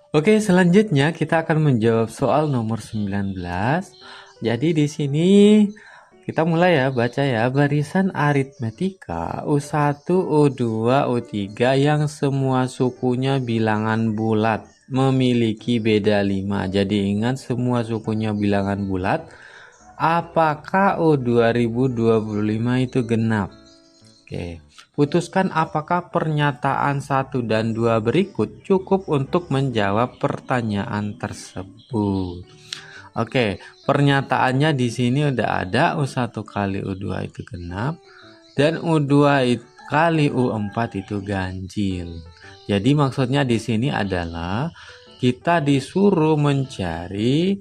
Oke, selanjutnya kita akan menjawab soal nomor 19. Jadi di sini kita mulai ya, baca ya. Barisan aritmetika U1, U2, U3 yang semua sukunya bilangan bulat memiliki beda 5. Jadi ingat semua sukunya bilangan bulat. Apakah U2025 itu genap? Oke. Putuskan apakah pernyataan 1 dan 2 berikut cukup untuk menjawab pertanyaan tersebut. Oke, pernyataannya di sini udah ada U1 kali U2 itu genap dan U2 kali U4 itu ganjil. Jadi maksudnya di sini adalah kita disuruh mencari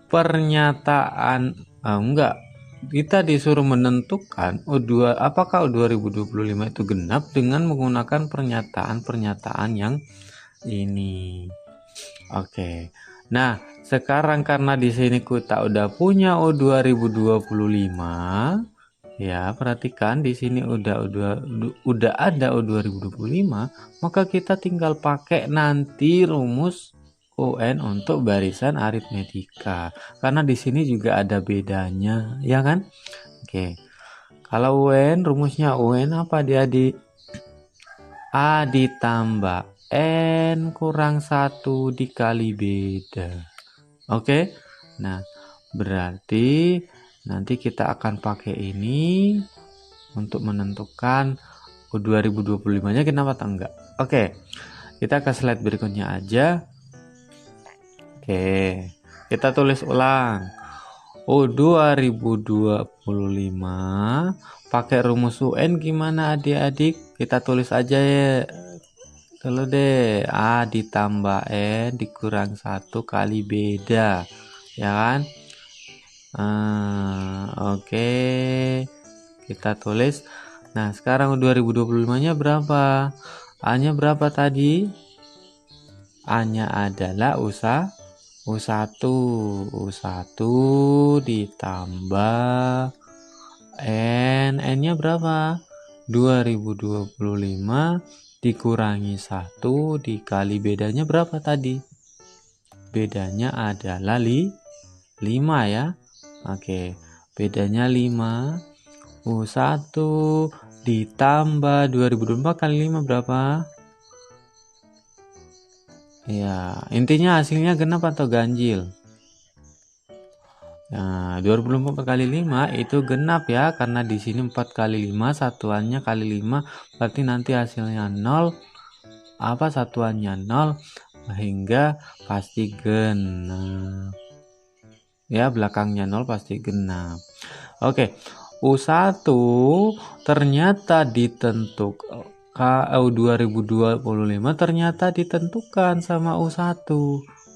pernyataan enggak, kita disuruh menentukan U2 apakah U2025 itu genap dengan menggunakan pernyataan-pernyataan yang ini. Oke. Nah, sekarang karena di sini kita udah punya U2025, ya, perhatikan di sini udah ada U2025, maka kita tinggal pakai nanti rumus UN untuk barisan aritmetika. Karena di sini juga ada bedanya, ya kan? Oke. Kalau UN rumusnya UN apa adik-adik? A ditambah N kurang 1 dikali beda. Oke. Nah, berarti nanti kita akan pakai ini untuk menentukan U2025 nya kenapa atau enggak. Oke. Kita ke slide berikutnya aja. Oke, kita tulis ulang. U2025 pakai rumus UN gimana adik-adik? Kita tulis aja ya. Dulu deh, A ditambah N dikurang 1 kali beda. Ya kan? Oke. Kita tulis. Nah, sekarang 2025-nya berapa? A-nya berapa tadi? A-nya adalah U1 ditambah N-nya berapa? 2025 dikurangi 1 dikali bedanya berapa tadi? Bedanya adalah 5 ya. Oke, bedanya 5. U1 ditambah 2024 kali 5 berapa? Ya, intinya hasilnya genap atau ganjil. Nah, 2024 kali 5 itu genap ya, karena di sini 4 kali 5 satuannya kali 5, berarti nanti hasilnya 0. Apa satuannya 0, sehingga pasti genap. Ya, belakangnya 0 pasti genap. Oke, U1 ternyata ditentukan. KU 2025 ternyata ditentukan sama U1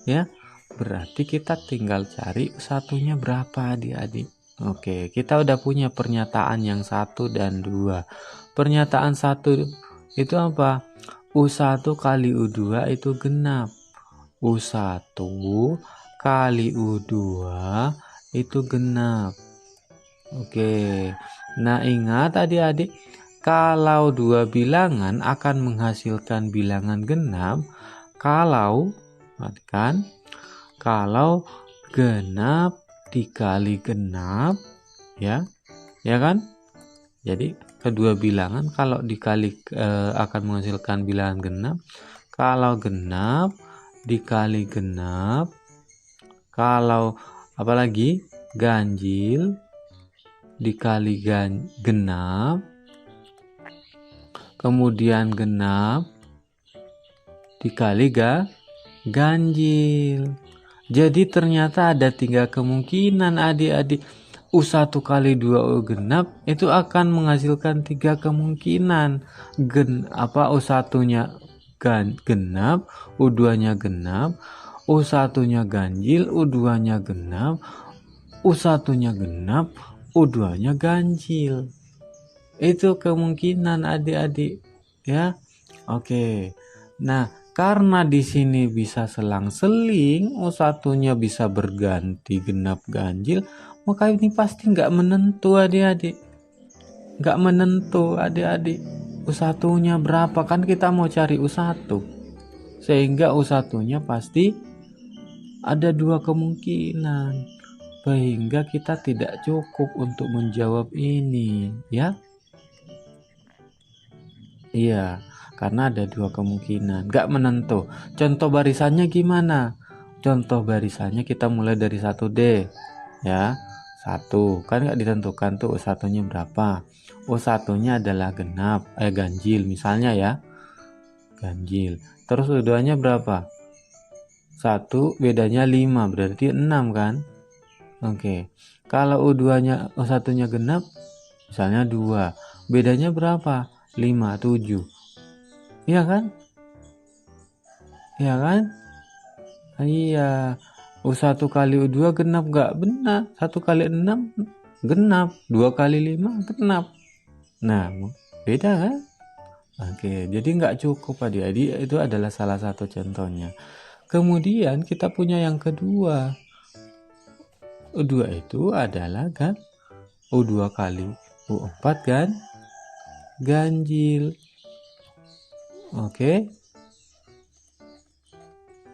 ya. Berarti kita tinggal cari U1-nya berapa adik-adik. Oke, kita udah punya pernyataan yang 1 dan 2. Pernyataan 1 itu apa? U1 kali U2 itu genap. U1 kali U2 itu genap. Oke. Nah, ingat adik-adik, kalau dua bilangan akan menghasilkan bilangan genap kalau genap dikali genap ya kan. Jadi kedua bilangan kalau dikali akan menghasilkan bilangan genap kalau genap dikali genap, kalau apalagi ganjil dikali genap, kemudian genap dikali ganjil. Jadi ternyata ada 3 kemungkinan adik-adik. U1 kali 2 U genap itu akan menghasilkan 3 kemungkinan. U1-nya genap, U2-nya genap, U1-nya ganjil, U2-nya genap, U1-nya genap, U2-nya ganjil. Itu kemungkinan adik-adik ya. Oke. Nah, karena di sini bisa selang-seling, U1-nya bisa berganti genap ganjil, maka ini pasti nggak menentu adik-adik. Nggak menentu adik-adik. U1-nya berapa? Kan kita mau cari U1. sehingga U1-nya pasti ada dua kemungkinan, sehingga kita tidak cukup untuk menjawab ini, ya. Iya, karena ada dua kemungkinan, gak menentu. Contoh barisannya gimana? Contoh barisannya kita mulai dari 1D, ya. 1, kan gak ditentukan tuh U1-nya berapa. U1-nya adalah genap, ganjil misalnya ya. Ganjil. Terus U2-nya berapa? 1, bedanya 5, berarti 6 kan? Oke. Kalau U2-nya U1-nya genap, misalnya 2. Bedanya berapa? 5, 7. Iya kan? Iya kan? Iya. U1 kali U2 genap gak? Benar. 1 kali 6 genap. 2 kali 5 genap. Nah, beda kan? Oke, jadi nggak cukup adik-adik, itu adalah salah satu contohnya. Kemudian kita punya yang kedua. U2 itu adalah kan U2 kali U4 kan ganjil. Oke.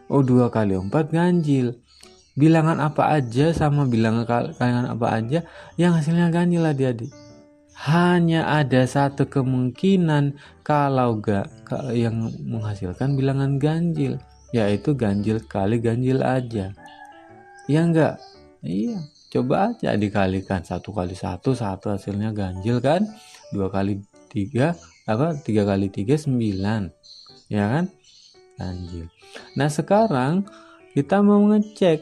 U2 kali U4 ganjil. Bilangan apa aja sama bilangan apa aja yang hasilnya ganjil adik-adik. Hanya ada satu kemungkinan kalau yang menghasilkan bilangan ganjil, yaitu ganjil kali ganjil aja. Ya enggak? Iya, coba aja dikalikan 1 kali 1 hasilnya ganjil kan? 2 kali 3 3 kali 3 9. Ya kan? Ganjil. Nah, sekarang kita mau ngecek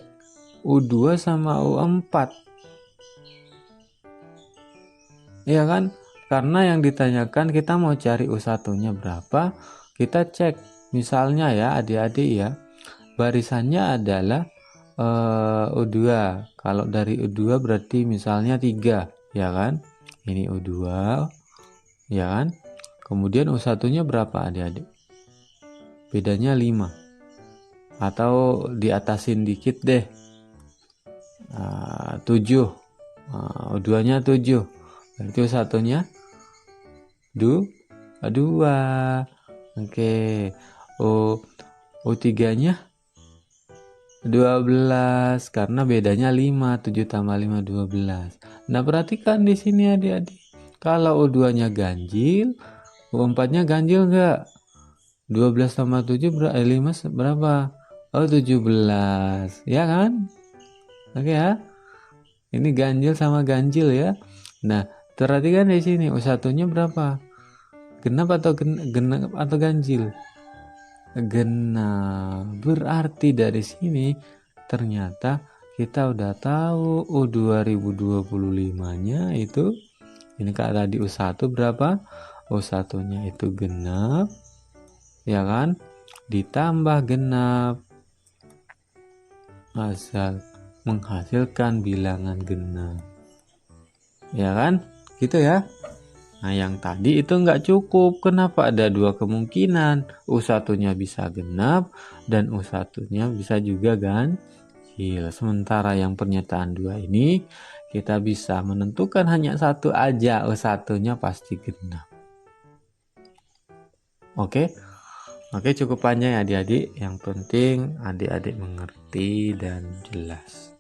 U2 sama U4. Iya kan? Karena yang ditanyakan kita mau cari U1-nya berapa, kita cek. Misalnya ya adik-adik ya, barisannya adalah U2. Kalau dari U2 berarti misalnya 3, ya kan? Ini U2, ya kan? Kemudian U1-nya berapa adik-adik? Bedanya 5. Atau diatasin dikit deh. 7. U2-nya 7. Berarti U1-nya 2. Oke. U3-nya 12 karena bedanya 5, 7 tambah 5 12. Nah, perhatikan di sini adik-adik. Kalau U2-nya ganjil, U4-nya ganjil enggak? 12 tambah 7 5 berapa? Oh, 17. Ya kan? Oke ya. Ini ganjil sama ganjil ya. Nah, perhatikan di sini U1-nya berapa? Genap atau genap atau ganjil? Genap. Berarti dari sini ternyata kita udah tahu U2025-nya itu ini kan tadi U1 berapa? U1-nya itu genap. Ya kan? Ditambah genap asal menghasilkan bilangan genap. Ya kan? Gitu ya. Nah, yang tadi itu nggak cukup. Kenapa? Ada dua kemungkinan. U1-nya bisa genap dan U1-nya bisa juga ganjil. Sementara yang pernyataan 2 ini kita bisa menentukan hanya satu aja. U1-nya pasti genap. Oke? Oke, cukup panjang ya adik-adik. Yang penting adik-adik mengerti dan jelas.